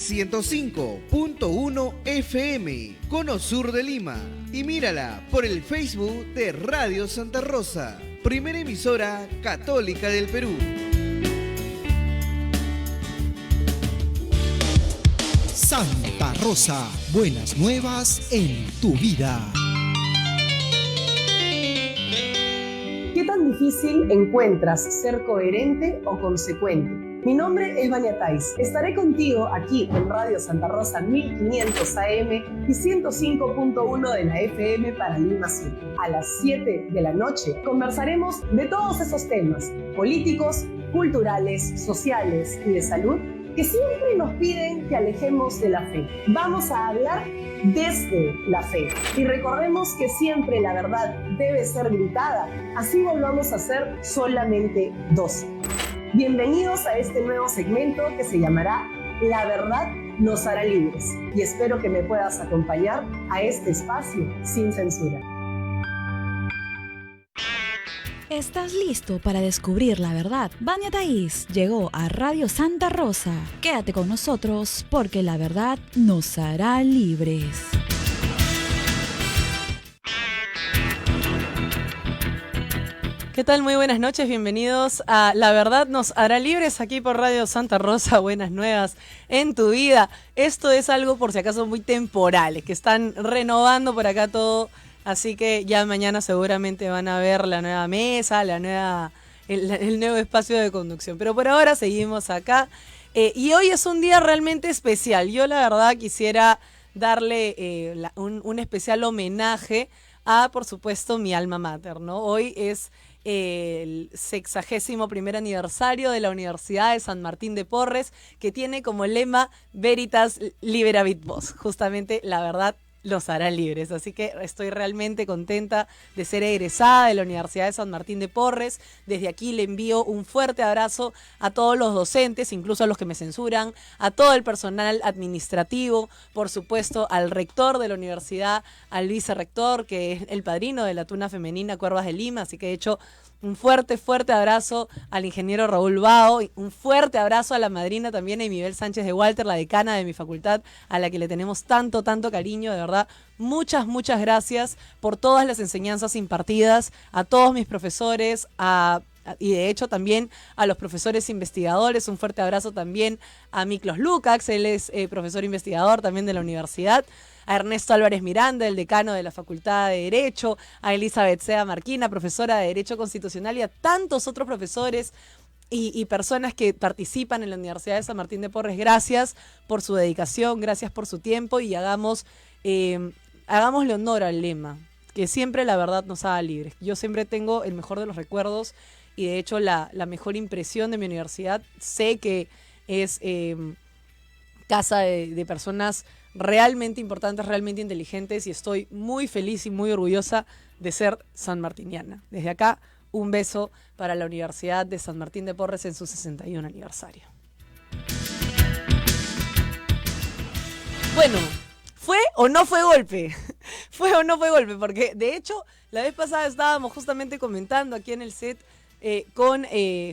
105.1 FM, Cono Sur de Lima. Y mírala por el Facebook de Radio Santa Rosa, primera emisora católica del Perú. Santa Rosa, buenas nuevas en tu vida. ¿Qué tan difícil encuentras ser coherente o consecuente? Mi nombre es Vania Tais. Estaré contigo aquí en Radio Santa Rosa 1500 AM y 105.1 de la FM para Lima Sur. A las 7 de la noche conversaremos de todos esos temas políticos, culturales, sociales y de salud que siempre nos piden que alejemos de la fe. Vamos a hablar desde la fe. Y recordemos que siempre la verdad debe ser gritada, así volvamos a ser solamente dos. Bienvenidos a este nuevo segmento que se llamará La verdad nos hará libres. Y espero que me puedas acompañar a este espacio sin censura. ¿Estás listo para descubrir la verdad? Vania Tais llegó a Radio Santa Rosa. Quédate con nosotros porque la verdad nos hará libres. ¿Qué tal? Muy buenas noches, bienvenidos a La Verdad nos hará libres aquí por Radio Santa Rosa, buenas nuevas en tu vida. Esto es algo por si acaso muy temporal, que están renovando por acá todo, así que ya mañana seguramente van a ver la nueva mesa, el nuevo espacio de conducción. Pero por ahora seguimos acá y hoy es un día realmente especial. Yo la verdad quisiera darle un especial homenaje a, por supuesto, mi alma mater, ¿no? Hoy es el 61º aniversario de la Universidad de San Martín de Porres, que tiene como lema Veritas Liberavit Vos. Justamente la verdad los hará libres. Así que estoy realmente contenta de ser egresada de la Universidad de San Martín de Porres. Desde aquí le envío un fuerte abrazo a todos los docentes, incluso a los que me censuran, a todo el personal administrativo, por supuesto al rector de la universidad, al vicerrector, que es el padrino de la Tuna Femenina Cuervas de Lima. Así que de hecho un fuerte abrazo al ingeniero Raúl Bao, un fuerte abrazo a la madrina también, Emibel Sánchez de Walter, la decana de mi facultad, a la que le tenemos tanto cariño, de verdad. Muchas gracias por todas las enseñanzas impartidas, a todos mis profesores, y de hecho también a los profesores investigadores. Un fuerte abrazo también a Miklos Lukács, él es profesor investigador también de la universidad, a Ernesto Álvarez Miranda, el decano de la Facultad de Derecho, a Elizabeth Sea Marquina, profesora de Derecho Constitucional, y a tantos otros profesores y personas que participan en la Universidad de San Martín de Porres. Gracias por su dedicación, gracias por su tiempo, y hagámosle honor al lema, que siempre la verdad nos haga libres. Yo siempre tengo el mejor de los recuerdos y de hecho la mejor impresión de mi universidad. Sé que es casa de personas realmente importantes, realmente inteligentes, y estoy muy feliz y muy orgullosa de ser sanmartiniana. Desde acá, un beso para la Universidad de San Martín de Porres en su 61 aniversario. Bueno, ¿fue o no fue golpe? ¿Fue o no fue golpe? Porque de hecho, la vez pasada estábamos justamente comentando aquí en el set con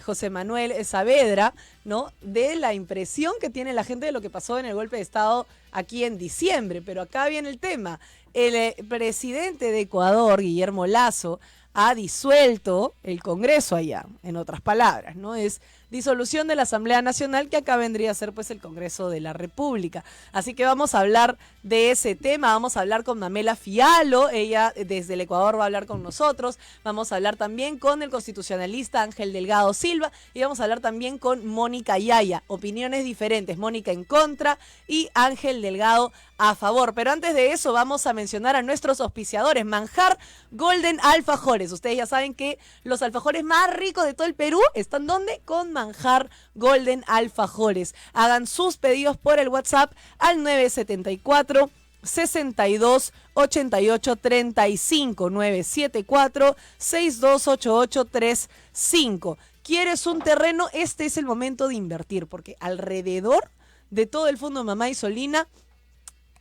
José Manuel Saavedra, ¿no?, de la impresión que tiene la gente de lo que pasó en el golpe de Estado aquí en diciembre. Pero acá viene el tema. El presidente de Ecuador, Guillermo Lasso, ha disuelto el Congreso allá, en otras palabras, ¿no? Es disolución de la Asamblea Nacional, que acá vendría a ser pues el Congreso de la República. Así que vamos a hablar de ese tema, vamos a hablar con Mamela Fialo, ella desde el Ecuador va a hablar con nosotros, vamos a hablar también con el constitucionalista Ángel Delgado Silva, y vamos a hablar también con Mónica Yaya, opiniones diferentes, Mónica en contra y Ángel Delgado a favor. Pero antes de eso vamos a mencionar a nuestros auspiciadores. Manjar Golden Alfajores. Ustedes ya saben que los alfajores más ricos de todo el Perú están ¿dónde? Con Manjar Golden Alfajores. Hagan sus pedidos por el WhatsApp al 974 62 88 35 974 6288 35. ¿Quieres un terreno? Este es el momento de invertir, porque alrededor de todo el Fondo Mamá y Solina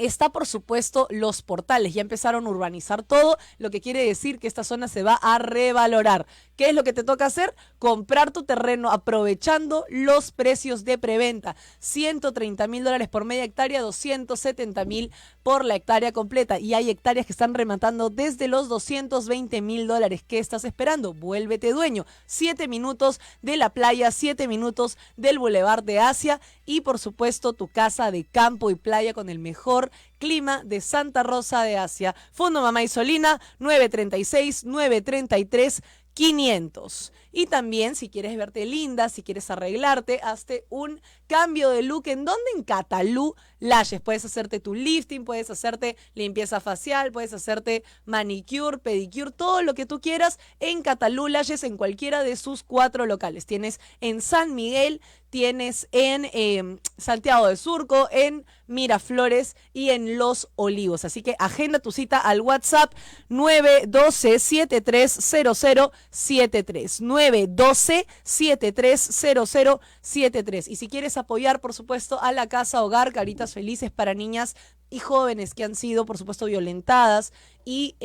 Está, por supuesto, Los Portales. Ya empezaron a urbanizar todo, lo que quiere decir que esta zona se va a revalorar. ¿Qué es lo que te toca hacer? Comprar tu terreno aprovechando los precios de preventa. $130,000 por media hectárea, $270,000 por la hectárea completa. Y hay hectáreas que están rematando desde los $220,000. ¿Qué estás esperando? Vuélvete dueño. 7 minutos de la playa, 7 minutos del Boulevard de Asia y, por supuesto, tu casa de campo y playa con el mejor clima de Santa Rosa de Asia. Fondo Mamá Isolina 936-933-500. Y también, si quieres verte linda, si quieres arreglarte, hazte un cambio de look. ¿En dónde? En Catalú Lashes. Puedes hacerte tu lifting, puedes hacerte limpieza facial, puedes hacerte manicure, pedicure, todo lo que tú quieras en Catalú Lashes, en cualquiera de sus 4 locales. Tienes en San Miguel, tienes en Santiago de Surco, en Miraflores y en Los Olivos. Así que agenda tu cita al WhatsApp 912-730073. 912-730073. Y si quieres apoyar, por supuesto, a la Casa Hogar Caritas Felices para niñas y jóvenes que han sido, por supuesto, violentadas y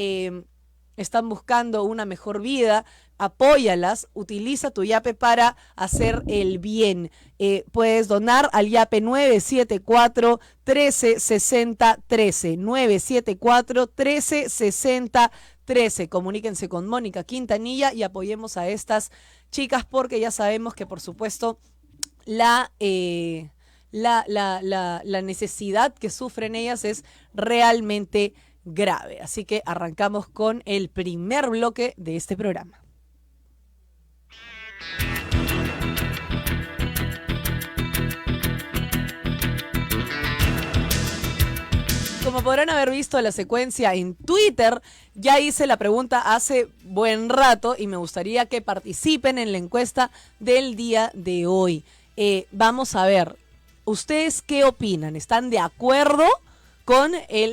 están buscando una mejor vida, apóyalas, utiliza tu YAPE para hacer el bien. Puedes donar al YAPE 974-1360-13, 974-1360-13. Comuníquense con Mónica Quintanilla y apoyemos a estas chicas porque ya sabemos que, por supuesto, la necesidad que sufren ellas es realmente grave. Así que arrancamos con el primer bloque de este programa. Como podrán haber visto la secuencia en Twitter, ya hice la pregunta hace buen rato y me gustaría que participen en la encuesta del día de hoy. Vamos a ver, ¿ustedes qué opinan? ¿Están de acuerdo con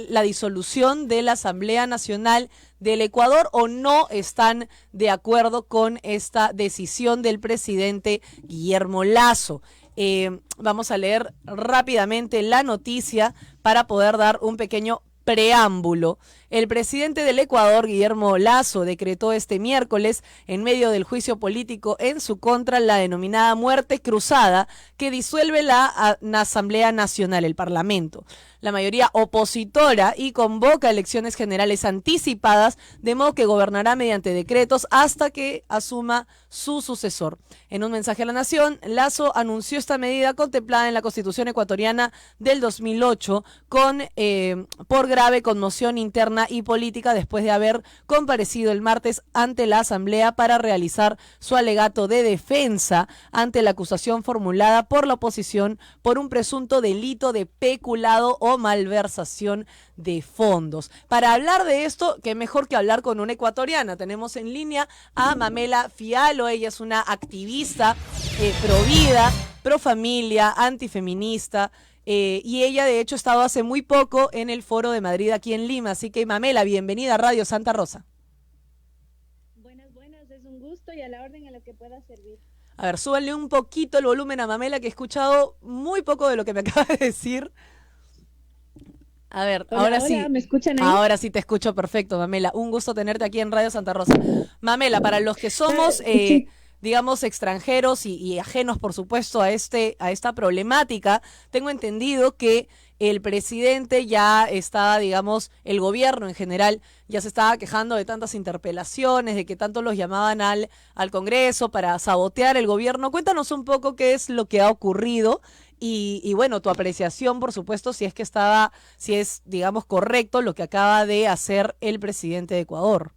la disolución de la Asamblea Nacional del Ecuador o no están de acuerdo con esta decisión del presidente Guillermo Lasso? Vamos a leer rápidamente la noticia para poder dar un pequeño preámbulo. El presidente del Ecuador, Guillermo Lasso, decretó este miércoles, en medio del juicio político en su contra, la denominada muerte cruzada que disuelve la Asamblea Nacional, el Parlamento, la mayoría opositora, y convoca elecciones generales anticipadas, de modo que gobernará mediante decretos hasta que asuma su sucesor. En un mensaje a la nación, Lasso anunció esta medida contemplada en la Constitución ecuatoriana del 2008 por grave conmoción interna y política después de haber comparecido el martes ante la Asamblea para realizar su alegato de defensa ante la acusación formulada por la oposición por un presunto delito de peculado o malversación de fondos. Para hablar de esto, qué mejor que hablar con una ecuatoriana. Tenemos en línea a Mamela Fiallo. Ella es una activista pro vida, pro familia, antifeminista. Y ella, de hecho, ha estado hace muy poco en el Foro de Madrid aquí en Lima. Así que, Mamela, bienvenida a Radio Santa Rosa. Buenas, es un gusto y a la orden en lo que pueda servir. A ver, súbanle un poquito el volumen a Mamela, que he escuchado muy poco de lo que me acaba de decir. A ver, ahora sí. ¿Me escuchan ahí? Ahora sí te escucho perfecto, Mamela. Un gusto tenerte aquí en Radio Santa Rosa. Mamela, para los que somos digamos, extranjeros y ajenos, por supuesto, a esta problemática, tengo entendido que el presidente ya estaba, digamos, el gobierno en general ya se estaba quejando de tantas interpelaciones, de que tanto los llamaban al Congreso para sabotear el gobierno. Cuéntanos un poco qué es lo que ha ocurrido y bueno, tu apreciación, por supuesto, si es, digamos, correcto lo que acaba de hacer el presidente de Ecuador.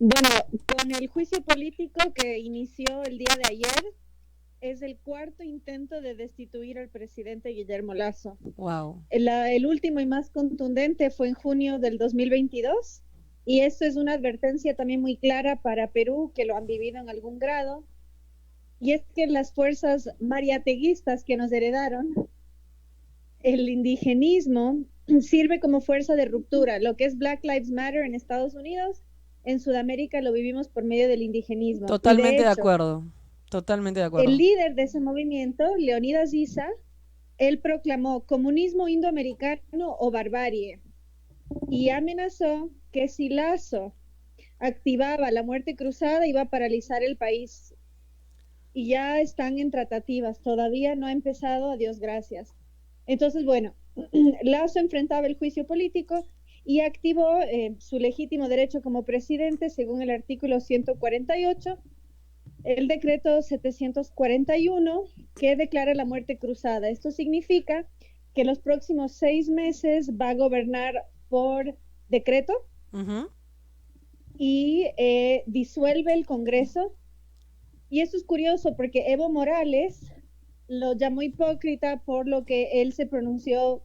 Bueno, con el juicio político que inició el día de ayer, es el cuarto intento de destituir al presidente Guillermo Lasso. Wow. El último y más contundente fue en junio del 2022, y esto es una advertencia también muy clara para Perú, que lo han vivido en algún grado, y es que las fuerzas mariateguistas que nos heredaron, el indigenismo sirve como fuerza de ruptura. Lo que es Black Lives Matter en Estados Unidos, en Sudamérica lo vivimos por medio del indigenismo. Totalmente de acuerdo. Totalmente de acuerdo. El líder de ese movimiento, Leonidas Issa, él proclamó comunismo indoamericano o barbarie y amenazó que si Lasso activaba la muerte cruzada iba a paralizar el país. Y ya están en tratativas, todavía no ha empezado, a Dios gracias. Entonces, bueno, Lasso enfrentaba el juicio político y activó su legítimo derecho como presidente según el artículo 148, el decreto 741, que declara la muerte cruzada. Esto significa que los próximos 6 meses va a gobernar por decreto y disuelve el Congreso. Y esto es curioso porque Evo Morales lo llamó hipócrita por lo que él se pronunció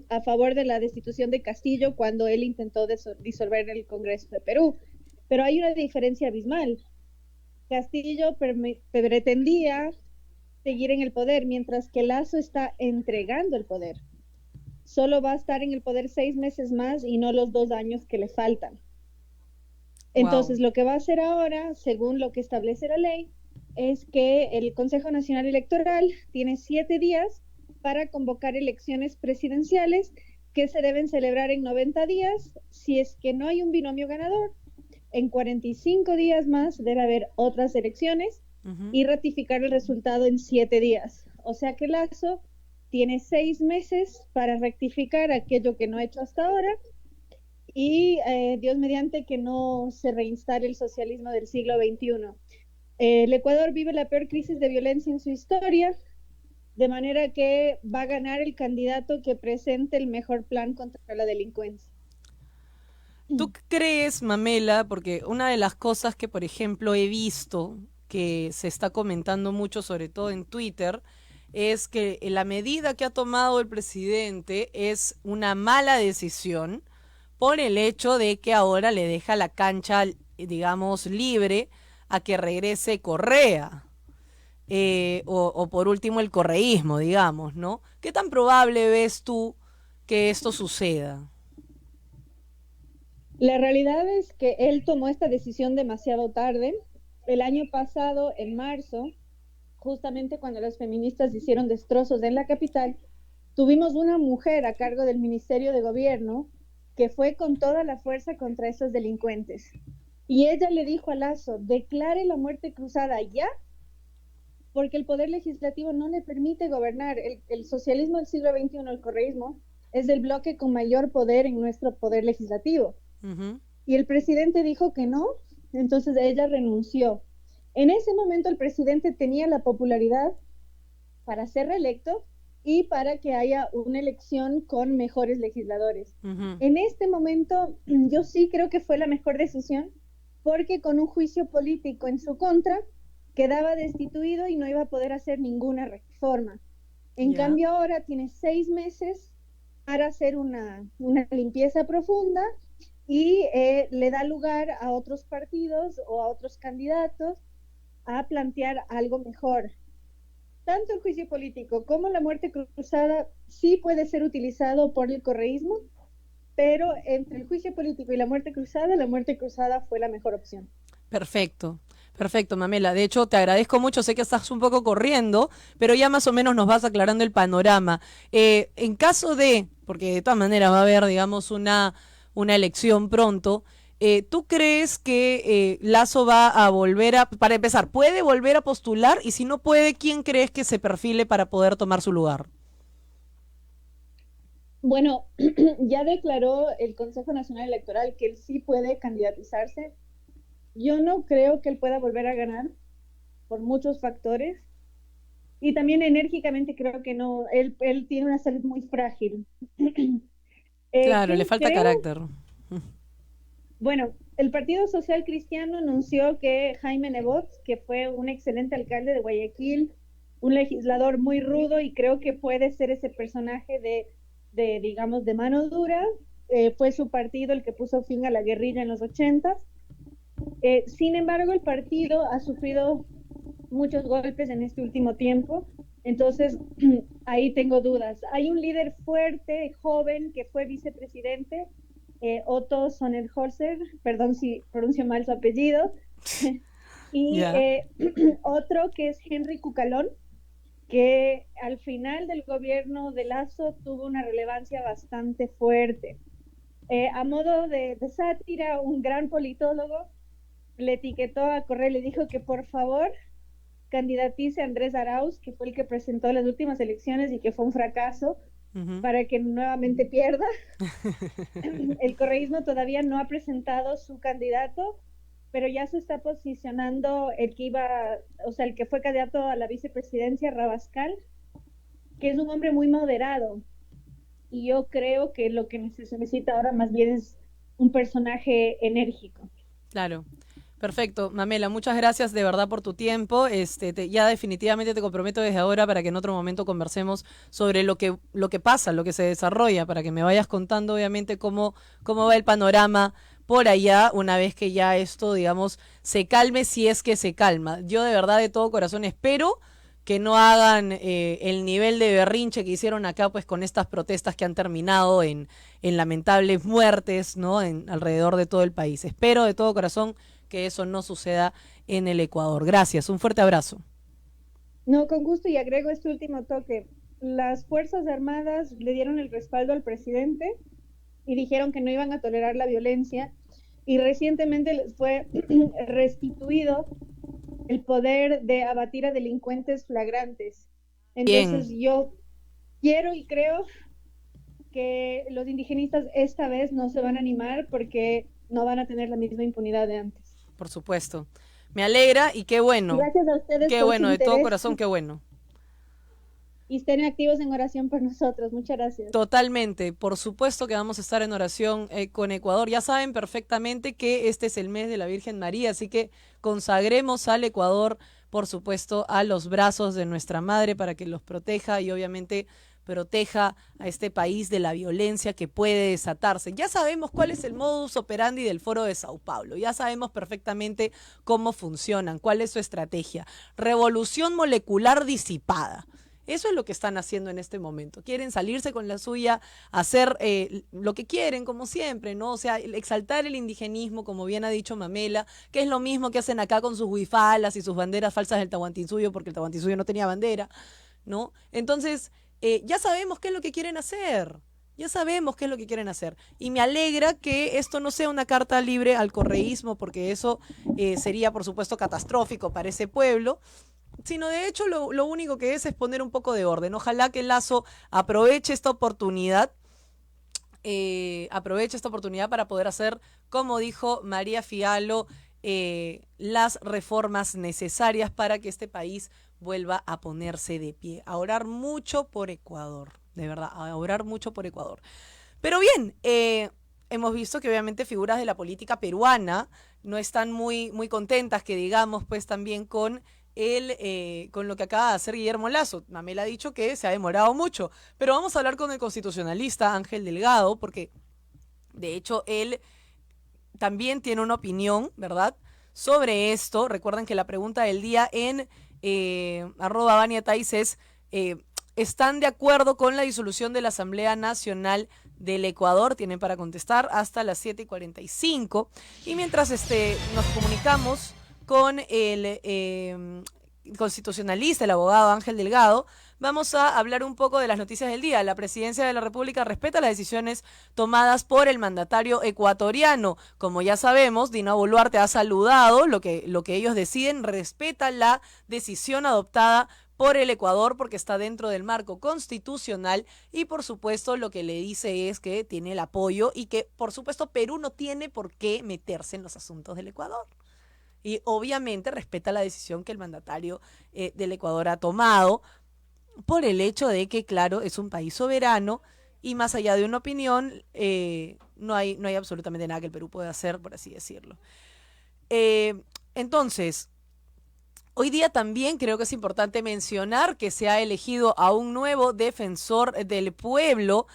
a favor de la destitución de Castillo cuando él intentó disolver el Congreso de Perú. Pero hay una diferencia abismal. Castillo pretendía seguir en el poder, mientras que Lasso está entregando el poder. Solo va a estar en el poder 6 meses más y no los 2 años que le faltan. Entonces, lo que va a hacer ahora, según lo que establece la ley, es que el Consejo Nacional Electoral tiene 7 días para convocar elecciones presidenciales que se deben celebrar en 90 días. Si es que no hay un binomio ganador, en 45 días más debe haber otras elecciones y ratificar el resultado en 7 días. O sea que Lasso tiene 6 meses para rectificar aquello que no ha hecho hasta ahora y Dios mediante que no se reinstale el socialismo del siglo XXI. El Ecuador vive la peor crisis de violencia en su historia, de manera que va a ganar el candidato que presente el mejor plan contra la delincuencia. ¿Tú crees, Mamela? Porque una de las cosas que, por ejemplo, he visto que se está comentando mucho, sobre todo en Twitter, es que la medida que ha tomado el presidente es una mala decisión por el hecho de que ahora le deja la cancha, digamos, libre a que regrese Correa, o por último el correísmo, digamos, ¿no? ¿Qué tan probable ves tú que esto suceda? La realidad es que él tomó esta decisión demasiado tarde. El año pasado, en marzo, justamente cuando las feministas hicieron destrozos en la capital, tuvimos una mujer a cargo del Ministerio de Gobierno que fue con toda la fuerza contra esos delincuentes. Y ella le dijo a Lasso, declare la muerte cruzada ya, porque el poder legislativo no le permite gobernar. El socialismo del siglo XXI, el correísmo, es el bloque con mayor poder en nuestro poder legislativo. Y el presidente dijo que no, entonces ella renunció. En ese momento el presidente tenía la popularidad para ser reelecto y para que haya una elección con mejores legisladores. En este momento yo sí creo que fue la mejor decisión, porque con un juicio político en su contra quedaba destituido y no iba a poder hacer ninguna reforma. En cambio ahora tiene 6 meses para hacer una limpieza profunda y le da lugar a otros partidos o a otros candidatos a plantear algo mejor. Tanto el juicio político como la muerte cruzada sí puede ser utilizado por el correísmo, pero entre el juicio político y la muerte cruzada fue la mejor opción. Perfecto, perfecto, Mamela. De hecho, te agradezco mucho, sé que estás un poco corriendo, pero ya más o menos nos vas aclarando el panorama. En caso de, porque de todas maneras va a haber, digamos, una elección pronto, ¿tú crees que Lasso va a volver a, para empezar, puede volver a postular? Y si no puede, ¿quién crees que se perfile para poder tomar su lugar? Bueno, ya declaró el Consejo Nacional Electoral que él sí puede candidatizarse. Yo no creo que él pueda volver a ganar por muchos factores. Y también enérgicamente creo que no, él tiene una salud muy frágil. Claro, le falta carácter. Bueno, el Partido Social Cristiano anunció que Jaime Nebot, que fue un excelente alcalde de Guayaquil, un legislador muy rudo y creo que puede ser ese personaje digamos, de mano dura, fue su partido el que puso fin a la guerrilla en los 80s. Sin embargo, el partido ha sufrido muchos golpes en este último tiempo, entonces ahí tengo dudas. Hay un líder fuerte, joven, que fue vicepresidente, Otto Sonnenholzer, perdón si pronuncio mal su apellido, y otro que es Henry Cucalón, que al final del gobierno de Lasso tuvo una relevancia bastante fuerte. A modo de sátira, un gran politólogo le etiquetó a Correa y le dijo que por favor candidatice a Andrés Arauz, que fue el que presentó las últimas elecciones y que fue un fracaso, para que nuevamente pierda. El correísmo todavía no ha presentado su candidato, pero ya se está posicionando el que fue candidato a la vicepresidencia, Rabascal, que es un hombre muy moderado. Y yo creo que lo que se necesita ahora más bien es un personaje enérgico. Claro. Perfecto, Mamela, muchas gracias de verdad por tu tiempo. Ya definitivamente te comprometo desde ahora para que en otro momento conversemos sobre lo que pasa, lo que se desarrolla, para que me vayas contando obviamente cómo va el panorama por allá una vez que ya esto, digamos, se calme, si es que se calma. Yo de verdad de todo corazón espero que no hagan el nivel de berrinche que hicieron acá, pues con estas protestas que han terminado en lamentables muertes, ¿no? Alrededor de todo el país. Espero de todo corazón que eso no suceda en el Ecuador. Gracias, un fuerte abrazo. No, con gusto, y agrego este último toque. Las Fuerzas Armadas le dieron el respaldo al presidente y dijeron que no iban a tolerar la violencia, y recientemente les fue restituido el poder de abatir a delincuentes flagrantes. Entonces yo quiero y creo que los indigenistas esta vez no se van a animar porque no van a tener la misma impunidad de antes. Por supuesto. Me alegra y qué bueno. Gracias a ustedes. Qué bueno, de todo corazón, qué bueno. Y estén activos en oración por nosotros. Muchas gracias. Totalmente. Por supuesto que vamos a estar en oración con Ecuador. Ya saben perfectamente que este es el mes de la Virgen María, así que consagremos al Ecuador, por supuesto, a los brazos de nuestra Madre para que los proteja y obviamente proteja a este país de la violencia que puede desatarse. Ya sabemos cuál es el modus operandi del Foro de Sao Paulo, ya sabemos perfectamente cómo funcionan, cuál es su estrategia. Revolución molecular disipada. Eso es lo que están haciendo en este momento. Quieren salirse con la suya, hacer lo que quieren, como siempre, ¿no? O sea, exaltar el indigenismo, como bien ha dicho Mamela, que es lo mismo que hacen acá con sus huifalas y sus banderas falsas del Tahuantinsuyo, porque el Tahuantinsuyo no tenía bandera, ¿no? Entonces, ya sabemos qué es lo que quieren hacer. Ya sabemos qué es lo que quieren hacer. Y me alegra que esto no sea una carta libre al correísmo, porque eso sería, por supuesto, catastrófico para ese pueblo, sino de hecho lo único que es poner un poco de orden. Ojalá que Lasso aproveche esta oportunidad para poder hacer, como dijo María Fiallo, las reformas necesarias para que este país vuelva a ponerse de pie. A orar mucho por Ecuador, de verdad, a orar mucho por Ecuador. Pero bien, hemos visto que obviamente figuras de la política peruana no están muy, muy contentas, que digamos, pues también con lo que acaba de hacer Guillermo Lasso. Mamela ha dicho que se ha demorado mucho, pero vamos a hablar con el constitucionalista Ángel Delgado, porque de hecho él también tiene una opinión, ¿verdad?, sobre esto. Recuerden que la pregunta del día en @Vania_Tais es: ¿están de acuerdo con la disolución de la Asamblea Nacional del Ecuador? Tienen para contestar hasta las 7:45. Y mientras nos comunicamos con el constitucionalista, el abogado Ángel Delgado, vamos a hablar un poco de las noticias del día. La Presidencia de la República respeta las decisiones tomadas por el mandatario ecuatoriano. Como ya sabemos, Dina Boluarte ha saludado lo que ellos deciden, respeta la decisión adoptada por el Ecuador porque está dentro del marco constitucional, y por supuesto lo que le dice es que tiene el apoyo y que por supuesto Perú no tiene por qué meterse en los asuntos del Ecuador. Y obviamente respeta la decisión que el mandatario del Ecuador ha tomado, por el hecho de que, claro, es un país soberano y más allá de una opinión, no hay absolutamente nada que el Perú pueda hacer, por así decirlo. Entonces, hoy día también creo que es importante mencionar que se ha elegido a un nuevo defensor del pueblo.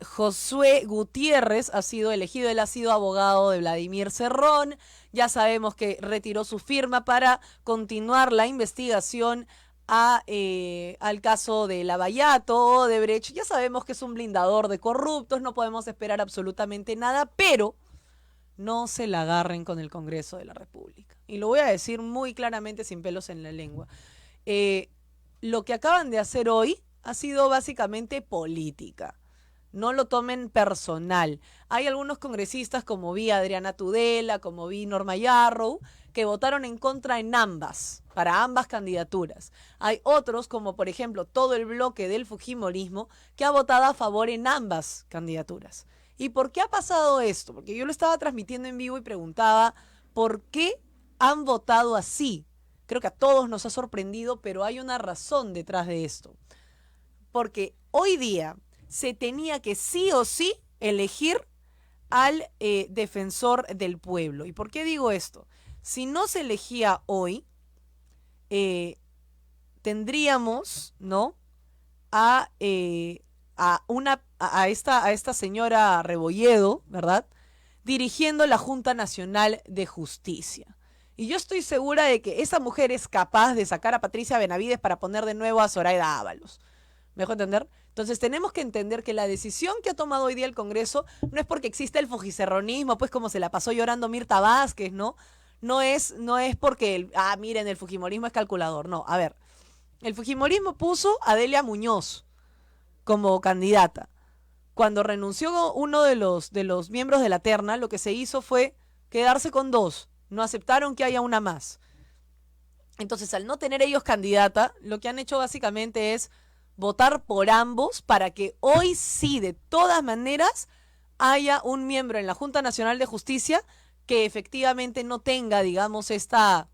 Josué Gutiérrez ha sido elegido. Él ha sido abogado de Vladimir Cerrón. Ya sabemos que retiró su firma para continuar la investigación al caso de Lavallato, Odebrecht. Ya sabemos que es un blindador de corruptos, no podemos esperar absolutamente nada, pero no se la agarren con el Congreso de la República. Y lo voy a decir muy claramente, sin pelos en la lengua. lo que acaban de hacer hoy ha sido básicamente política. No lo tomen personal. Hay algunos congresistas, como vi Adriana Tudela, como vi Norma Yarrow, que votaron en contra en ambas, para ambas candidaturas. Hay otros, como por ejemplo todo el bloque del fujimorismo, que ha votado a favor en ambas candidaturas. ¿Y por qué ha pasado esto? Porque yo lo estaba transmitiendo en vivo y preguntaba, ¿por qué han votado así? Creo que a todos nos ha sorprendido, pero hay una razón detrás de esto. Porque hoy día se tenía que sí o sí elegir al defensor del pueblo. ¿Y por qué digo esto? Si no se elegía hoy, tendríamos, ¿no?, a esta señora Rebolledo, ¿verdad?, dirigiendo la Junta Nacional de Justicia. Y yo estoy segura de que esa mujer es capaz de sacar a Patricia Benavides para poner de nuevo a Zoraida Ábalos. ¿Me dejo entender? Entonces tenemos que entender que la decisión que ha tomado hoy día el Congreso no es porque existe el fujicerronismo, pues como se la pasó llorando Mirta Vázquez, ¿no? No es porque, miren, el fujimorismo es calculador. No, a ver, el fujimorismo puso a Delia Muñoz como candidata. Cuando renunció uno de los miembros de la terna, lo que se hizo fue quedarse con dos. No aceptaron que haya una más. Entonces, al no tener ellos candidata, lo que han hecho básicamente es votar por ambos para que hoy sí, de todas maneras, haya un miembro en la Junta Nacional de Justicia que efectivamente no tenga, digamos, esta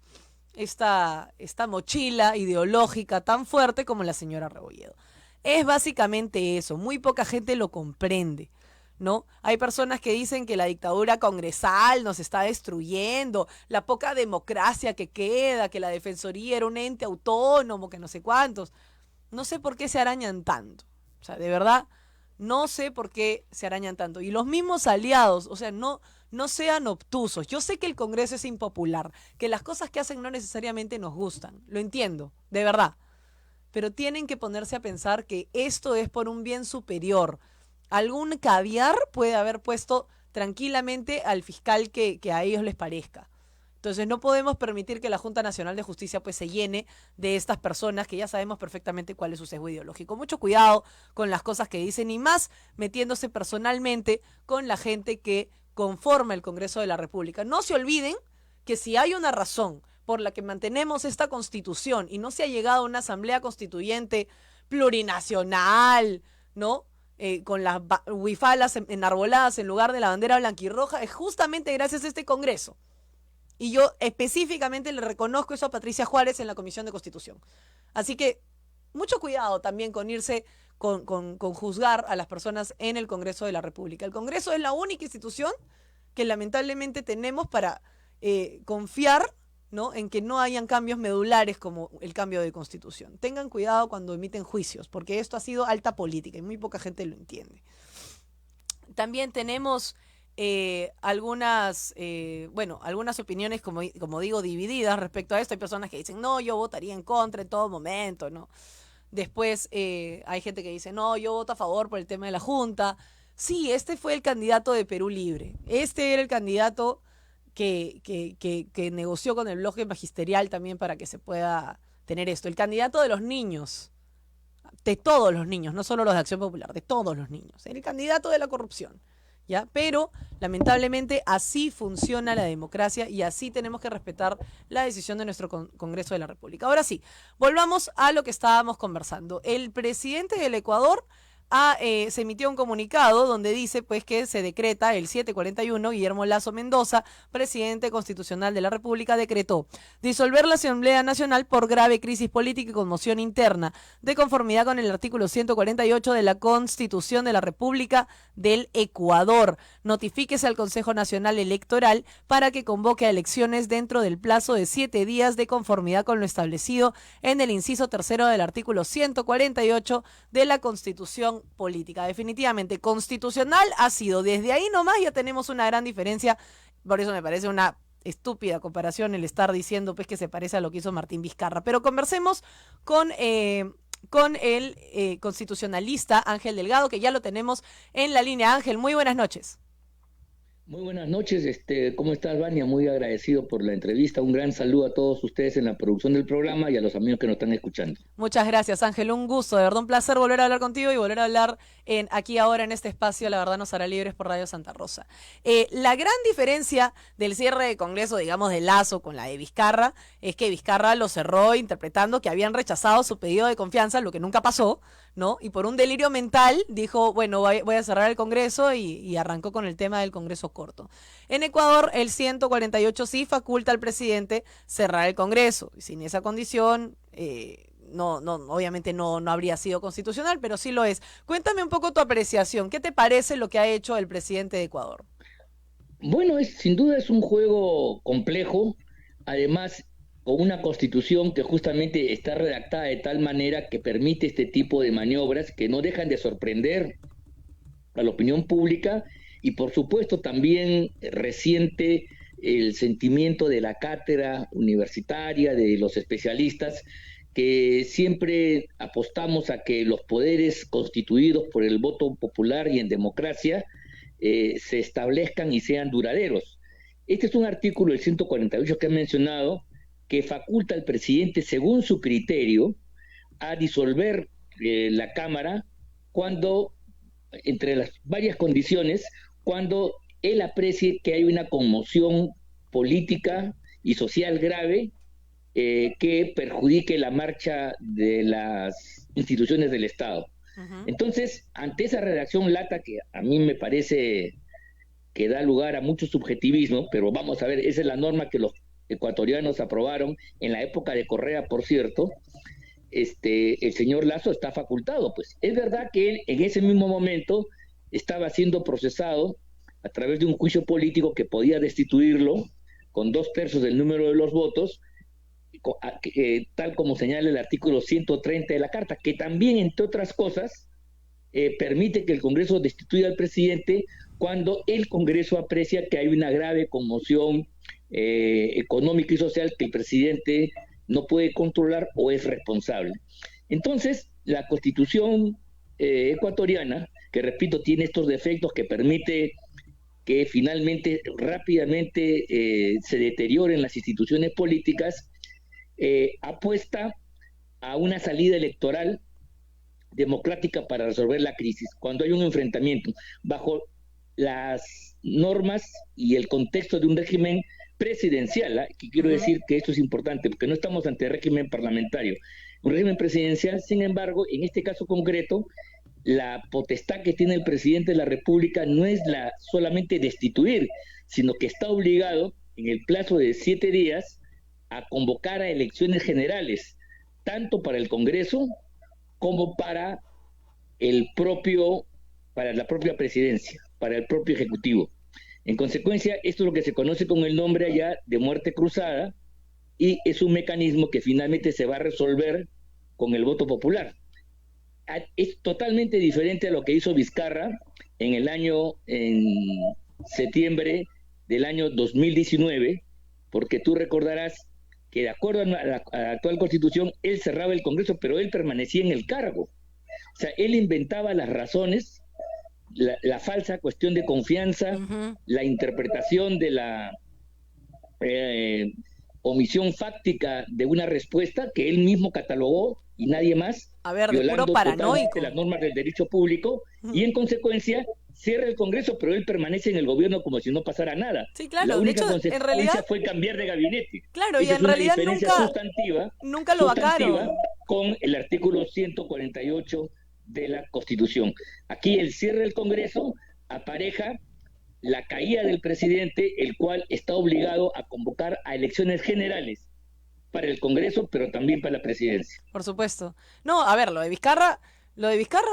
mochila ideológica tan fuerte como la señora Rebolledo. Es básicamente eso, muy poca gente lo comprende, ¿no? Hay personas que dicen que la dictadura congresal nos está destruyendo, la poca democracia que queda, que la defensoría era un ente autónomo, que no sé cuántos. No sé por qué se arañan tanto. O sea, de verdad, no sé por qué se arañan tanto. Y los mismos aliados, o sea, no sean obtusos. Yo sé que el Congreso es impopular, que las cosas que hacen no necesariamente nos gustan. Lo entiendo, de verdad. Pero tienen que ponerse a pensar que esto es por un bien superior. Algún caviar puede haber puesto tranquilamente al fiscal que a ellos les parezca. Entonces no podemos permitir que la Junta Nacional de Justicia pues se llene de estas personas que ya sabemos perfectamente cuál es su sesgo ideológico. Mucho cuidado con las cosas que dicen y más metiéndose personalmente con la gente que conforma el Congreso de la República. No se olviden que si hay una razón por la que mantenemos esta Constitución y no se ha llegado a una asamblea constituyente plurinacional, ¿no?, con las huifalas enarboladas en lugar de la bandera blanquirroja, es justamente gracias a este Congreso. Y yo específicamente le reconozco eso a Patricia Juárez en la Comisión de Constitución. Así que mucho cuidado también con irse con juzgar a las personas en el Congreso de la República. El Congreso es la única institución que lamentablemente tenemos para confiar, ¿no?, en que no hayan cambios medulares como el cambio de Constitución. Tengan cuidado cuando emiten juicios, porque esto ha sido alta política y muy poca gente lo entiende. También tenemos algunas opiniones, como digo, divididas respecto a esto. Hay personas que dicen, no, yo votaría en contra en todo momento, ¿no? Después hay gente que dice, no, yo voto a favor por el tema de la Junta. Sí, este fue el candidato de Perú Libre. Este era el candidato que negoció con el bloque magisterial también para que se pueda tener esto. El candidato de los niños, de todos los niños, no solo los de Acción Popular, de todos los niños. El candidato de la corrupción. ¿Ya? Pero lamentablemente así funciona la democracia y así tenemos que respetar la decisión de nuestro Congreso de la República. Ahora sí, volvamos a lo que estábamos conversando. El presidente del Ecuador se emitió un comunicado donde dice pues que se decreta el 741, Guillermo Lasso Mendoza, presidente constitucional de la República, decretó disolver la Asamblea Nacional por grave crisis política y conmoción interna, de conformidad con el artículo 148 de la Constitución de la República del Ecuador. Notifíquese al Consejo Nacional Electoral para que convoque a elecciones dentro del plazo de 7 días de conformidad con lo establecido en el inciso tercero del artículo 148 de la Constitución política. Definitivamente constitucional ha sido. Desde ahí nomás ya tenemos una gran diferencia. Por eso me parece una estúpida comparación el estar diciendo pues que se parece a lo que hizo Martín Vizcarra. Pero conversemos con el constitucionalista Ángel Delgado, que ya lo tenemos en la línea. Ángel, muy buenas noches. Muy buenas noches, ¿cómo estás, Vania? Muy agradecido por la entrevista. Un gran saludo a todos ustedes en la producción del programa y a los amigos que nos están escuchando. Muchas gracias, Ángel. Un gusto, de verdad un placer volver a hablar contigo y volver a hablar aquí ahora en este espacio. La verdad nos hará libres por Radio Santa Rosa. La gran diferencia del cierre de Congreso, digamos, de Lasso con la de Vizcarra, es que Vizcarra lo cerró interpretando que habían rechazado su pedido de confianza, lo que nunca pasó, ¿no? Y por un delirio mental dijo, bueno, voy a cerrar el Congreso y arrancó con el tema del Congreso corto. En Ecuador, el 148 sí faculta al presidente cerrar el Congreso. Y sin esa condición, obviamente no habría sido constitucional, pero sí lo es. Cuéntame un poco tu apreciación. ¿Qué te parece lo que ha hecho el presidente de Ecuador? Bueno, sin duda es un juego complejo, además con una constitución que justamente está redactada de tal manera que permite este tipo de maniobras que no dejan de sorprender a la opinión pública y por supuesto también resiente el sentimiento de la cátedra universitaria, de los especialistas, que siempre apostamos a que los poderes constituidos por el voto popular y en democracia se establezcan y sean duraderos. Este es un artículo del 148 que he mencionado, que faculta al presidente, según su criterio, a disolver la Cámara cuando, entre las varias condiciones, cuando él aprecie que hay una conmoción política y social grave que perjudique la marcha de las instituciones del Estado. Uh-huh. Entonces, ante esa redacción lata, que a mí me parece que da lugar a mucho subjetivismo, pero vamos a ver, esa es la norma que los ecuatorianos aprobaron en la época de Correa, por cierto, el señor Lasso está facultado. Pues es verdad que él en ese mismo momento estaba siendo procesado a través de un juicio político que podía destituirlo con 2/3 del número de los votos, tal como señala el artículo 130 de la Carta, que también, entre otras cosas, permite que el Congreso destituya al presidente cuando el Congreso aprecia que hay una grave conmoción económica y social que el presidente no puede controlar o es responsable. Entonces, la Constitución ecuatoriana, que repito, tiene estos defectos que permite que finalmente, rápidamente se deterioren las instituciones políticas, apuesta a una salida electoral democrática para resolver la crisis, cuando hay un enfrentamiento bajo las normas y el contexto de un régimen presidencial, que quiero decir que esto es importante, porque no estamos ante régimen parlamentario, un régimen presidencial. Sin embargo, en este caso concreto, la potestad que tiene el presidente de la República no es la solamente destituir, sino que está obligado en el plazo de 7 días a convocar a elecciones generales, tanto para el Congreso como para la propia presidencia, para el propio Ejecutivo. En consecuencia, esto es lo que se conoce con el nombre allá de muerte cruzada, y es un mecanismo que finalmente se va a resolver con el voto popular. Es totalmente diferente a lo que hizo Vizcarra en septiembre del año 2019, porque tú recordarás que de acuerdo a la actual Constitución, él cerraba el Congreso, pero él permanecía en el cargo. O sea, él inventaba las razones, la falsa cuestión de confianza, uh-huh, la interpretación de la omisión fáctica de una respuesta que él mismo catalogó y nadie más, a ver, violando totalmente las normas del derecho público, y en consecuencia cierra el Congreso, pero él permanece en el gobierno como si no pasara nada. Sí, claro. La única consecuencia en realidad fue cambiar de gabinete. Claro, y en realidad nunca lo vacaron. Con el artículo 148 de la Constitución. Aquí el cierre del Congreso apareja la caída del presidente, el cual está obligado a convocar a elecciones generales para el Congreso, pero también para la presidencia. Por supuesto. No, a ver, lo de Vizcarra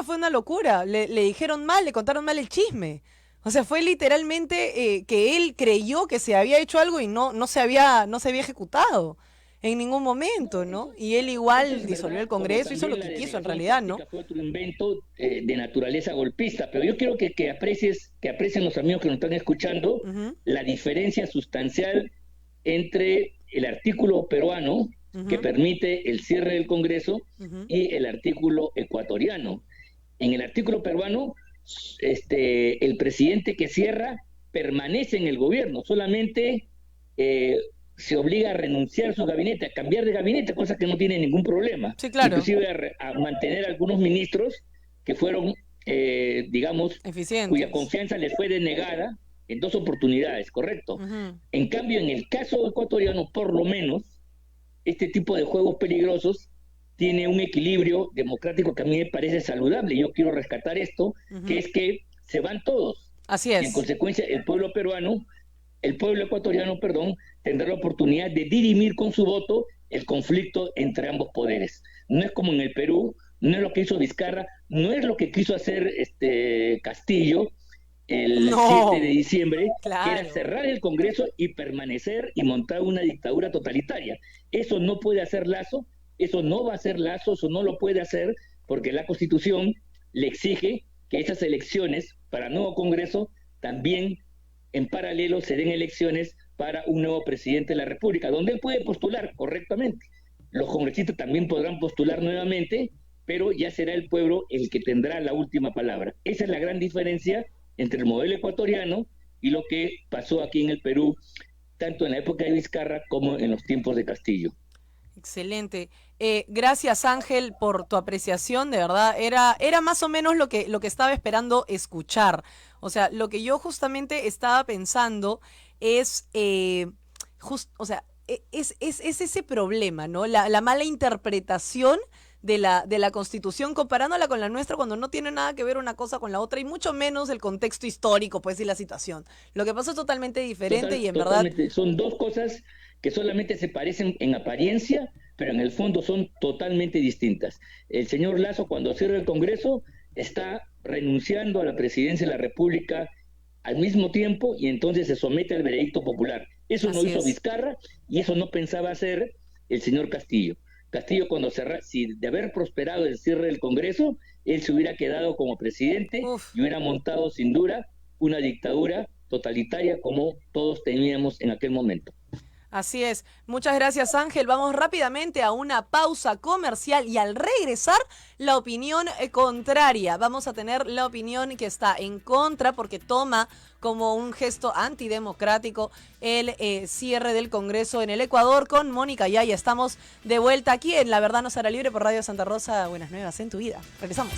fue una locura. Le dijeron mal, le contaron mal el chisme. O sea, fue literalmente que él creyó que se había hecho algo y no se había ejecutado en ningún momento, ¿no? Y él igual disolvió el Congreso, hizo lo que quiso en realidad, ¿no? Fue otro invento de naturaleza golpista, pero yo quiero que aprecien los amigos que nos están escuchando, uh-huh, la diferencia sustancial entre el artículo peruano, uh-huh, que permite el cierre del Congreso, uh-huh, y el artículo ecuatoriano. En el artículo peruano, el presidente que cierra permanece en el gobierno, solamente se obliga a renunciar a su gabinete, a cambiar de gabinete, cosa que no tiene ningún problema. Sí, claro. Inclusive a mantener algunos ministros que fueron, digamos, eficientes, cuya confianza les fue denegada en 2 oportunidades, ¿correcto? Uh-huh. En cambio, en el caso ecuatoriano, por lo menos, este tipo de juegos peligrosos tiene un equilibrio democrático que a mí me parece saludable. Yo quiero rescatar esto, uh-huh, que es que se van todos. Así es. En consecuencia, el pueblo ecuatoriano, tendrá la oportunidad de dirimir con su voto el conflicto entre ambos poderes. No es como en el Perú, no es lo que hizo Vizcarra, no es lo que quiso hacer Castillo el 7 de diciembre, claro, que era cerrar el Congreso y permanecer y montar una dictadura totalitaria. Eso no puede hacer Lasso, eso no va a hacer Lasso, eso no lo puede hacer porque la Constitución le exige que esas elecciones para nuevo Congreso también en paralelo se den elecciones para un nuevo presidente de la República, donde él puede postular correctamente. Los congresistas también podrán postular nuevamente, pero ya será el pueblo el que tendrá la última palabra. Esa es la gran diferencia entre el modelo ecuatoriano y lo que pasó aquí en el Perú, tanto en la época de Vizcarra como en los tiempos de Castillo. Excelente. Gracias, Ángel, por tu apreciación, de verdad. Era más o menos lo que estaba esperando escuchar. O sea, lo que yo justamente estaba pensando es, es ese problema, ¿no? La mala interpretación de la Constitución, comparándola con la nuestra cuando no tiene nada que ver una cosa con la otra y mucho menos el contexto histórico, pues, y la situación. Lo que pasó es totalmente diferente y en verdad... Son dos cosas que solamente se parecen en apariencia, pero en el fondo son totalmente distintas. El señor Lasso, cuando cierra el Congreso, está renunciando a la presidencia de la República al mismo tiempo y entonces se somete al veredicto popular. Eso no hizo Vizcarra y eso no pensaba hacer el señor Castillo. Castillo, cuando si de haber prosperado el cierre del Congreso, él se hubiera quedado como presidente y hubiera montado sin duda una dictadura totalitaria como todos teníamos en aquel momento. Así es. Muchas gracias, Ángel. Vamos rápidamente a una pausa comercial y al regresar, la opinión contraria. Vamos a tener la opinión que está en contra porque toma como un gesto antidemocrático el cierre del Congreso en el Ecuador con Mónica Yaya. Estamos de vuelta aquí en La Verdad Nos Hará Libre por Radio Santa Rosa. Buenas nuevas en tu vida. Regresamos.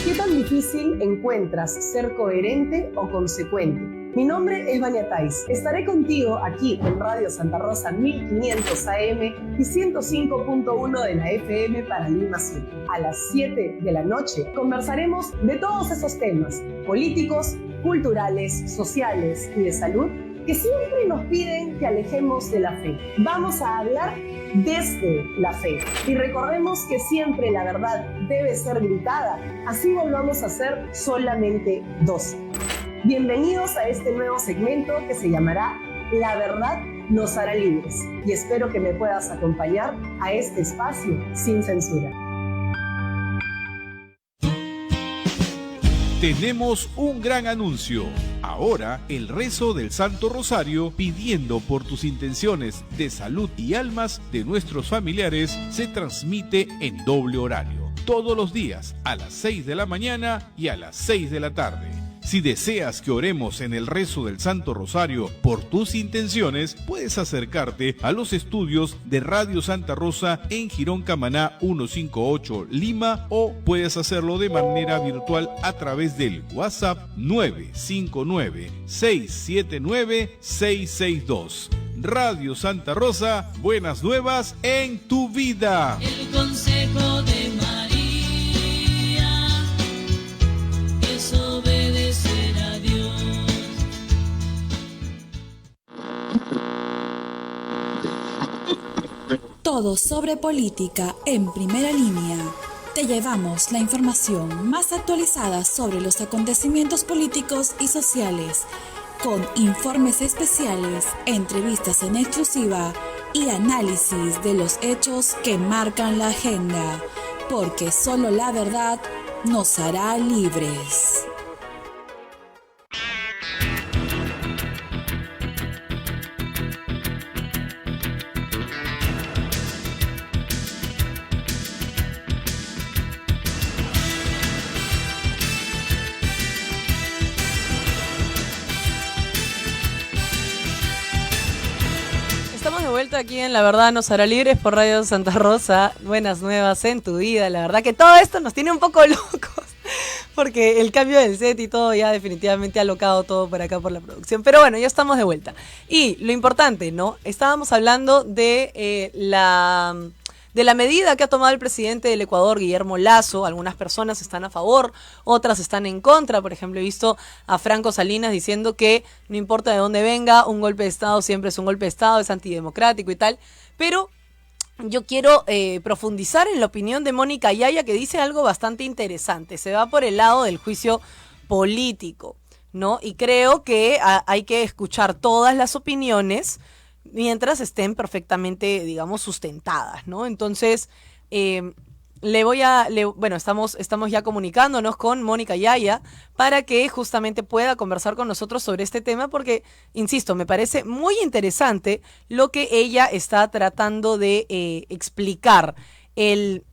¿Qué tan difícil encuentras ser coherente o consecuente? Mi nombre es Vania Tais. Estaré contigo aquí en Radio Santa Rosa 1500 AM y 105.1 de la FM para Lima Sur. A las 7 de la noche conversaremos de todos esos temas políticos, culturales, sociales y de salud que siempre nos piden que alejemos de la fe. Vamos a hablar desde la fe. Y recordemos que siempre la verdad debe ser gritada, así volvamos a ser solamente dos. Bienvenidos a este nuevo segmento que se llamará La Verdad Nos Hará Libres. Y espero que me puedas acompañar a este espacio sin censura. Tenemos un gran anuncio. Ahora, el rezo del Santo Rosario, pidiendo por tus intenciones de salud y almas de nuestros familiares, se transmite en doble horario, todos los días, a las 6 de la mañana y a las 6 de la tarde. Si deseas que oremos en el rezo del Santo Rosario por tus intenciones, puedes acercarte a los estudios de Radio Santa Rosa en Girón Camaná 158 Lima o puedes hacerlo de manera virtual a través del WhatsApp 959-679-662. Radio Santa Rosa, buenas nuevas en tu vida. El consejo de María es obedecer a Dios. Todo sobre política en primera línea. Te llevamos la información más actualizada sobre los acontecimientos políticos y sociales, con informes especiales, entrevistas en exclusiva y análisis de los hechos que marcan la agenda, porque solo la verdad nos hará libres. vuelta aquí en La Verdad Nos Hará Libres por Radio Santa Rosa. Buenas nuevas en tu vida. La verdad que todo esto nos tiene un poco locos, porque el cambio del set y todo ya definitivamente ha locado todo por acá por la producción. Pero bueno, ya estamos de vuelta. Y lo importante, ¿no? Estábamos hablando de la medida que ha tomado el presidente del Ecuador, Guillermo Lasso. Algunas personas están a favor, otras están en contra. Por ejemplo, he visto a Franco Salinas diciendo que no importa de dónde venga, un golpe de Estado siempre es un golpe de Estado, es antidemocrático y tal. Pero yo quiero profundizar en la opinión de Mónica Yaya, que dice algo bastante interesante. Se va por el lado del juicio político, ¿no? Y creo que hay que escuchar todas las opiniones mientras estén perfectamente, digamos, sustentadas, ¿no? Entonces, bueno, estamos ya comunicándonos con Mónica Yaya para que justamente pueda conversar con nosotros sobre este tema, porque, insisto, me parece muy interesante lo que ella está tratando de explicar. El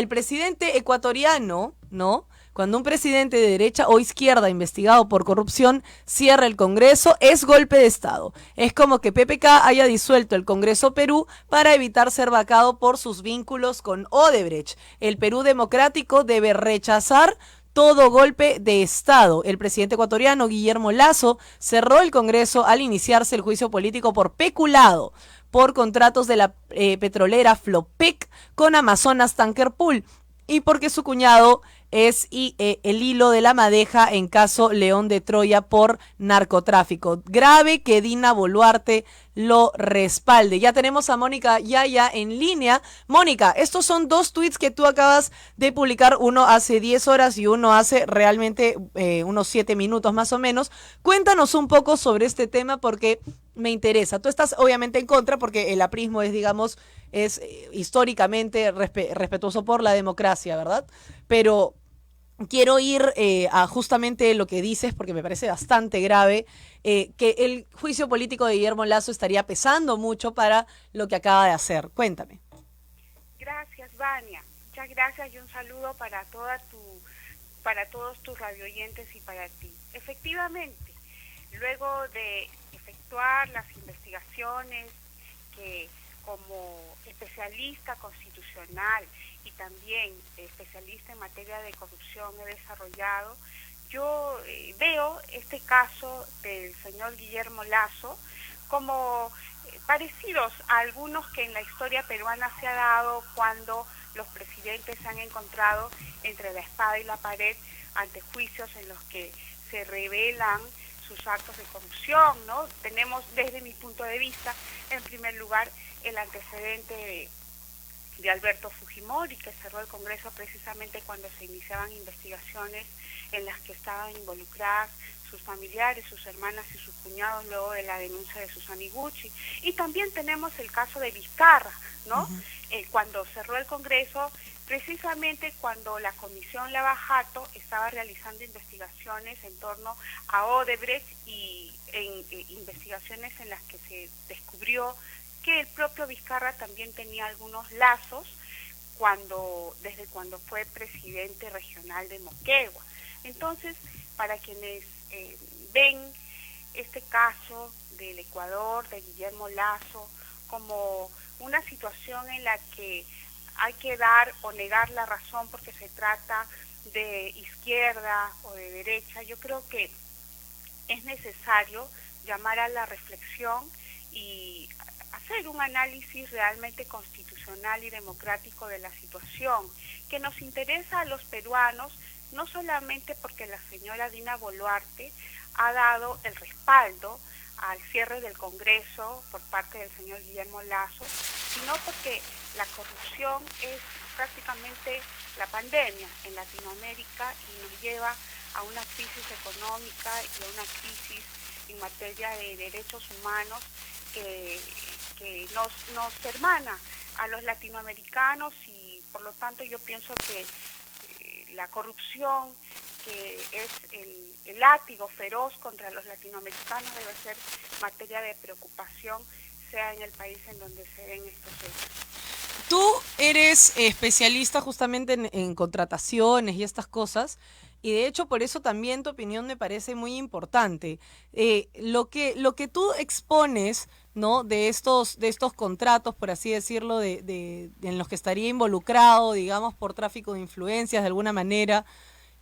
presidente ecuatoriano, ¿no? Cuando un presidente de derecha o izquierda investigado por corrupción cierra el Congreso, es golpe de Estado. Es como que PPK haya disuelto el Congreso Perú para evitar ser vacado por sus vínculos con Odebrecht. El Perú democrático debe rechazar todo golpe de Estado. El presidente ecuatoriano, Guillermo Lasso, cerró el Congreso al iniciarse el juicio político por peculado por contratos de la petrolera Flopec con Amazonas Tanker Pool, y porque su cuñado es el hilo de la madeja en caso León de Troya por narcotráfico. Grave que Dina Boluarte lo respalde. Ya tenemos a Mónica Yaya en línea. Mónica, estos son dos tweets que tú acabas de publicar, uno hace 10 horas y uno hace realmente unos 7 minutos más o menos. Cuéntanos un poco sobre este tema porque me interesa. Tú estás obviamente en contra porque el aprismo es, digamos, históricamente respetuoso por la democracia, ¿verdad? Pero quiero ir a justamente lo que dices, porque me parece bastante grave, que el juicio político de Guillermo Lasso estaría pesando mucho para lo que acaba de hacer. Cuéntame. Gracias, Vania. Muchas gracias y un saludo para todos tus radioyentes y para ti. Efectivamente, luego de efectuar las investigaciones que como especialista constitucional y también especialista en materia de corrupción he desarrollado, yo veo este caso del señor Guillermo Lasso como parecidos a algunos que en la historia peruana se ha dado cuando los presidentes se han encontrado entre la espada y la pared ante juicios en los que se revelan sus actos de corrupción, ¿no? Tenemos, desde mi punto de vista, en primer lugar, el antecedente de Alberto Fujimori, que cerró el Congreso precisamente cuando se iniciaban investigaciones en las que estaban involucradas sus familiares, sus hermanas y sus cuñados luego de la denuncia de Susan Iguchi. Y también tenemos el caso de Vizcarra, ¿no? Cuando cerró el Congreso, precisamente cuando la Comisión Lavajato estaba realizando investigaciones en torno a Odebrecht y investigaciones en las que se descubrió que el propio Vizcarra también tenía algunos lazos desde cuando fue presidente regional de Moquegua. Entonces, para quienes ven este caso del Ecuador, de Guillermo Lasso, como una situación en la que hay que dar o negar la razón porque se trata de izquierda o de derecha, yo creo que es necesario llamar a la reflexión y hacer un análisis realmente constitucional y democrático de la situación, que nos interesa a los peruanos, no solamente porque la señora Dina Boluarte ha dado el respaldo al cierre del Congreso por parte del señor Guillermo Lasso, sino porque la corrupción es prácticamente la pandemia en Latinoamérica y nos lleva a una crisis económica y a una crisis en materia de derechos humanos que nos hermana a los latinoamericanos y por lo tanto yo pienso que la corrupción, que es el látigo feroz contra los latinoamericanos, debe ser materia de preocupación, sea en el país en donde se den estos hechos. Tú eres especialista justamente en contrataciones y estas cosas, Y de hecho, por eso también tu opinión me parece muy importante. Lo que tú expones, ¿no? De estos contratos, por así decirlo, en los que estaría involucrado, digamos, por tráfico de influencias de alguna manera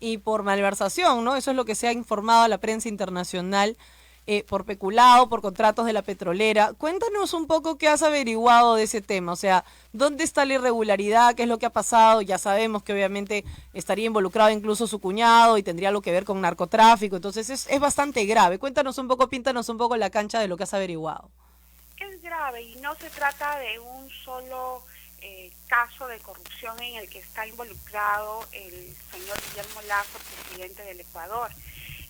y por malversación, ¿no? Eso es lo que se ha informado a la prensa internacional, por peculado, por contratos de la petrolera. Cuéntanos un poco qué has averiguado de ese tema, o sea, ¿dónde está la irregularidad? ¿Qué es lo que ha pasado? Ya sabemos que obviamente estaría involucrado incluso su cuñado y tendría algo que ver con narcotráfico, entonces es bastante grave. Cuéntanos un poco, píntanos un poco la cancha de lo que has averiguado. Es grave y no se trata de un solo caso de corrupción en el que está involucrado el señor Guillermo Lasso, presidente del Ecuador.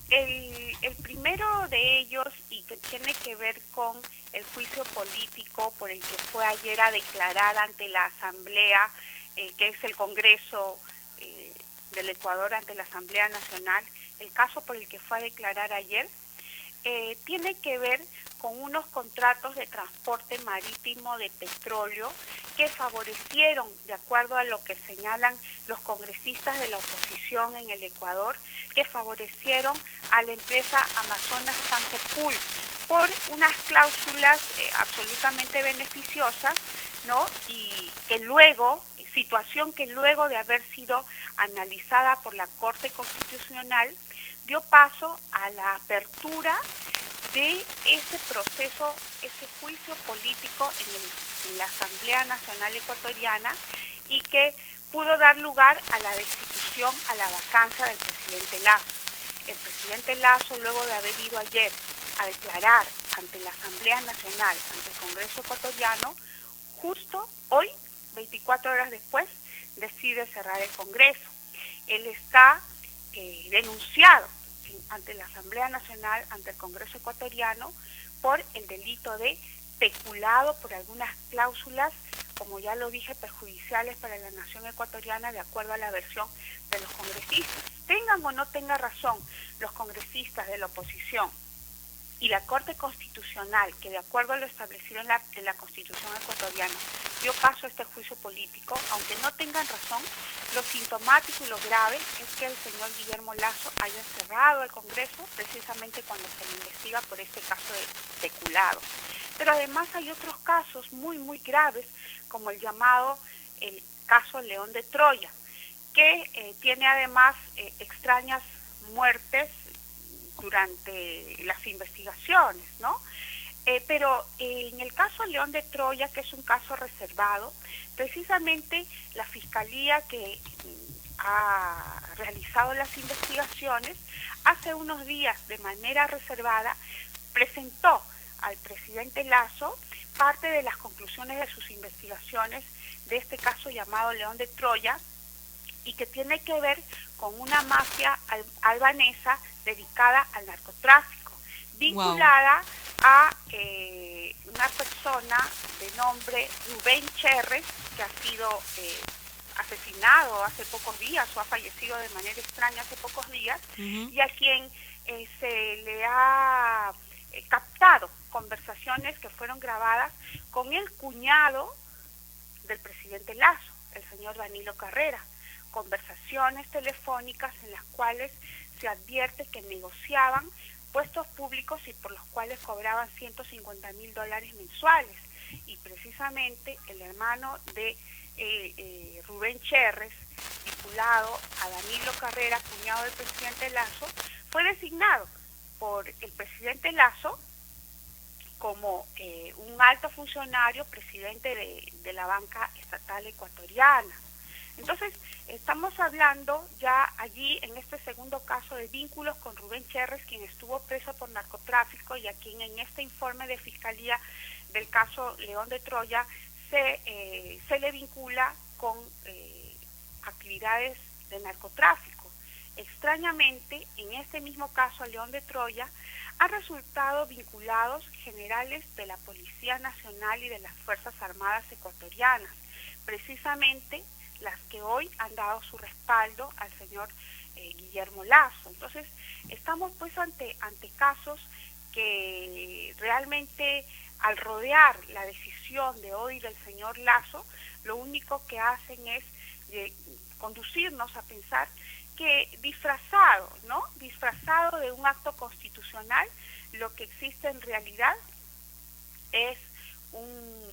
El primero de ellos, y que tiene que ver con el juicio político por el que fue ayer a declarar ante la Asamblea, que es el Congreso del Ecuador ante la Asamblea Nacional, el caso por el que fue a declarar ayer, tiene que ver con unos contratos de transporte marítimo de petróleo que favorecieron, de acuerdo a lo que señalan los congresistas de la oposición en el Ecuador, que favorecieron a la empresa Amazonas Tangepool por unas cláusulas absolutamente beneficiosas, ¿no? Y que luego, situación que luego de haber sido analizada por la Corte Constitucional, dio paso a la apertura de ese proceso, ese juicio político en la Asamblea Nacional Ecuatoriana, y que pudo dar lugar a la destitución, a la vacancia del presidente Lasso. El presidente Lasso, luego de haber ido ayer a declarar ante la Asamblea Nacional, ante el Congreso ecuatoriano, justo hoy, 24 horas después, decide cerrar el Congreso. Él está denunciado ante la Asamblea Nacional, ante el Congreso ecuatoriano, por el delito de peculado por algunas cláusulas, como ya lo dije, perjudiciales para la nación ecuatoriana, de acuerdo a la versión de los congresistas. Tengan o no tengan razón los congresistas de la oposición y la Corte Constitucional, que de acuerdo a lo establecido en la Constitución ecuatoriana, dio paso a este juicio político, aunque no tengan razón, lo sintomático y lo grave es que el señor Guillermo Lasso haya cerrado el Congreso precisamente cuando se le investiga por este caso de peculado. Pero además hay otros casos muy, muy graves, como el caso León de Troya, que tiene además extrañas muertes durante las investigaciones, ¿no? Pero en el caso León de Troya, que es un caso reservado, precisamente la Fiscalía que ha realizado las investigaciones, hace unos días de manera reservada presentó al presidente Lasso parte de las conclusiones de sus investigaciones de este caso llamado León de Troya, y que tiene que ver con una mafia albanesa dedicada al narcotráfico, vinculada a una persona de nombre Rubén Cherres, que ha sido asesinado hace pocos días o ha fallecido de manera extraña hace pocos días, y a quien se le ha captado conversaciones que fueron grabadas con el cuñado del presidente Lasso, el señor Danilo Carrera, conversaciones telefónicas en las cuales se advierte que negociaban puestos públicos y por los cuales cobraban $150,000 mensuales. Y precisamente el hermano de Rubén Cherres, vinculado a Danilo Carrera, cuñado del presidente Lasso, fue designado por el presidente Lasso como un alto funcionario, presidente de la banca estatal ecuatoriana. Entonces, estamos hablando ya allí en este segundo caso de vínculos con Rubén Cherres, quien estuvo preso por narcotráfico y a quien en este informe de fiscalía del caso León de Troya se le vincula con actividades de narcotráfico. Extrañamente, en este mismo caso León de Troya, han resultado vinculados generales de la Policía Nacional y de las Fuerzas Armadas ecuatorianas, precisamente las que hoy han dado su respaldo al señor Guillermo Lasso. Entonces, estamos pues ante casos que realmente, al rodear la decisión de hoy del señor Lasso, lo único que hacen es conducirnos a pensar que disfrazado, ¿no? Disfrazado de un acto constitucional, lo que existe en realidad es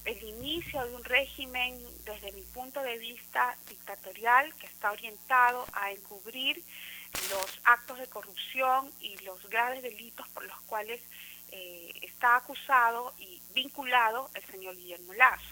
el inicio de un régimen, desde mi punto de vista, dictatorial, que está orientado a encubrir los actos de corrupción y los graves delitos por los cuales está acusado y vinculado el señor Guillermo Lasso.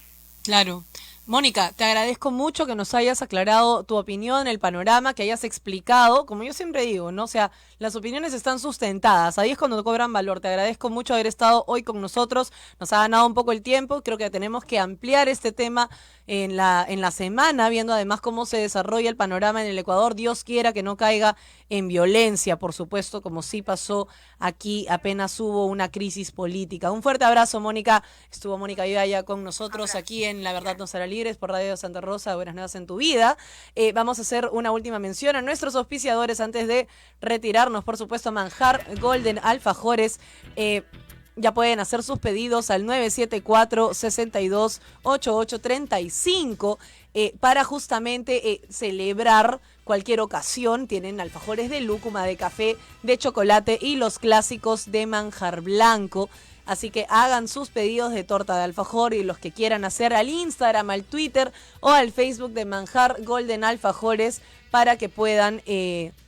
Claro. Mónica, te agradezco mucho que nos hayas aclarado tu opinión, el panorama, que hayas explicado, como yo siempre digo, ¿no? O sea, las opiniones están sustentadas, ahí es cuando cobran valor. Te agradezco mucho haber estado hoy con nosotros, nos ha ganado un poco el tiempo, creo que tenemos que ampliar este tema en la semana, viendo además cómo se desarrolla el panorama en el Ecuador. Dios quiera que no caiga en violencia, por supuesto, como sí pasó aquí apenas hubo una crisis política. Un fuerte abrazo, Mónica. Estuvo Mónica Vivaya con nosotros aquí en La Verdad Nos Hará Libres por Radio Santa Rosa. Buenas nuevas en tu vida. Vamos a hacer una última mención a nuestros auspiciadores antes de retirarnos. Por supuesto, Manjar Golden Alfajores. Ya pueden hacer sus pedidos al 974-628835 para justamente celebrar cualquier ocasión. Tienen alfajores de lúcuma, de café, de chocolate y los clásicos de manjar blanco. Así que hagan sus pedidos de torta de alfajor y los que quieran hacer al Instagram, al Twitter o al Facebook de Manjar Golden Alfajores para que puedan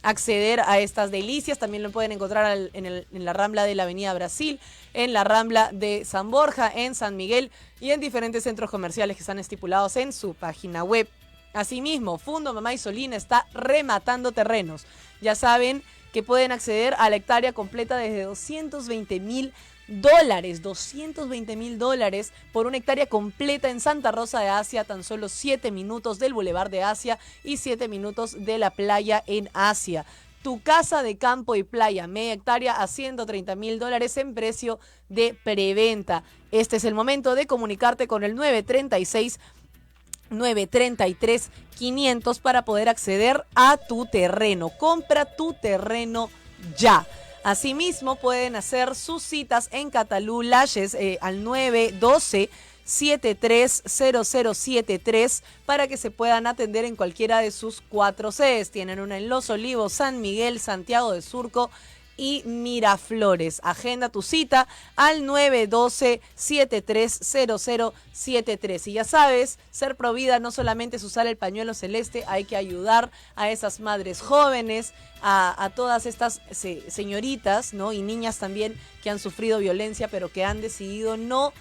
acceder a estas delicias. También lo pueden encontrar en la Rambla de la Avenida Brasil, en la Rambla de San Borja, en San Miguel y en diferentes centros comerciales que están estipulados en su página web. Asimismo, Fundo Mamá Isolina está rematando terrenos. Ya saben que pueden acceder a la hectárea completa desde $220,000. $220,000 por una hectárea completa en Santa Rosa de Asia, tan solo 7 minutos del Boulevard de Asia y 7 minutos de la playa en Asia. Tu casa de campo y playa, media hectárea a $130,000 en precio de preventa. Este es el momento de comunicarte con el 933-500 para poder acceder a tu terreno. Compra tu terreno ya. Asimismo, pueden hacer sus citas en Catalú Lashes al 912-730073 para que se puedan atender en cualquiera de sus 4 sedes. Tienen una en Los Olivos, San Miguel, Santiago de Surco y Miraflores. Agenda tu cita al 912-730073. Y ya sabes, ser provida no solamente es usar el pañuelo celeste, hay que ayudar a esas madres jóvenes, a todas estas señoritas, ¿no? Y niñas también que han sufrido violencia, pero que han decidido no,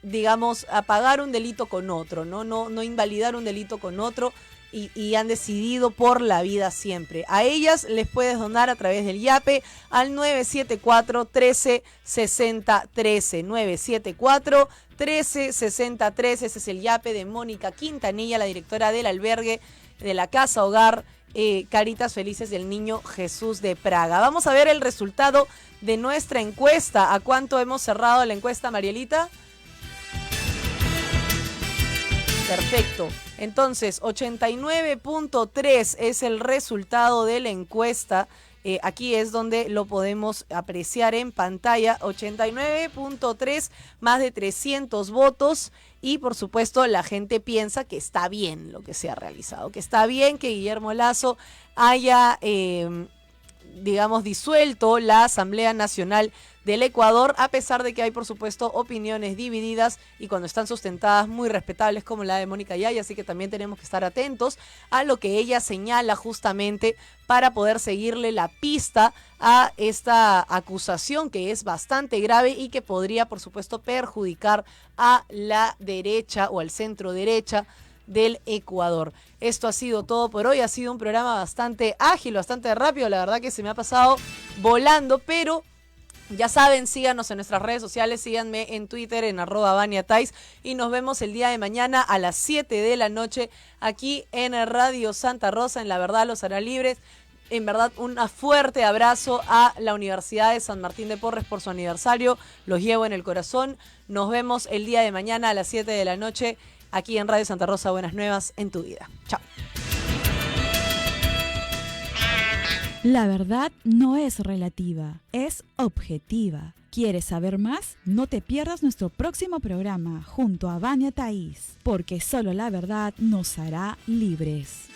digamos, apagar un delito con otro, no invalidar un delito con otro. Y han decidido por la vida siempre. A ellas les puedes donar a través del YAPE al 974-136013. 974-136013. Ese es el YAPE de Mónica Quintanilla, la directora del albergue de la Casa Hogar Caritas Felices del Niño Jesús de Praga. Vamos a ver el resultado de nuestra encuesta. ¿A cuánto hemos cerrado la encuesta, Marielita? Perfecto. Entonces, 89.3 es el resultado de la encuesta. Aquí es donde lo podemos apreciar en pantalla. 89.3, más de 300 votos. Y, por supuesto, la gente piensa que está bien lo que se ha realizado. Que está bien que Guillermo Lasso haya, digamos, disuelto la Asamblea Nacional del Ecuador, a pesar de que hay, por supuesto, opiniones divididas y cuando están sustentadas muy respetables como la de Mónica Yaya, así que también tenemos que estar atentos a lo que ella señala justamente para poder seguirle la pista a esta acusación que es bastante grave y que podría, por supuesto, perjudicar a la derecha o al centro derecha del Ecuador. Esto ha sido todo por hoy, ha sido un programa bastante ágil, bastante rápido, la verdad que se me ha pasado volando, pero ya saben, síganos en nuestras redes sociales, síganme en Twitter en @VaniaTais y nos vemos el día de mañana a las 7 de la noche aquí en Radio Santa Rosa, en La Verdad Los Hará Libres. En verdad, un fuerte abrazo a la Universidad de San Martín de Porres por su aniversario, los llevo en el corazón. Nos vemos el día de mañana a las 7 de la noche aquí en Radio Santa Rosa. Buenas nuevas en tu vida. Chao. La verdad no es relativa, es objetiva. ¿Quieres saber más? No te pierdas nuestro próximo programa junto a Vania Thais, porque solo la verdad nos hará libres.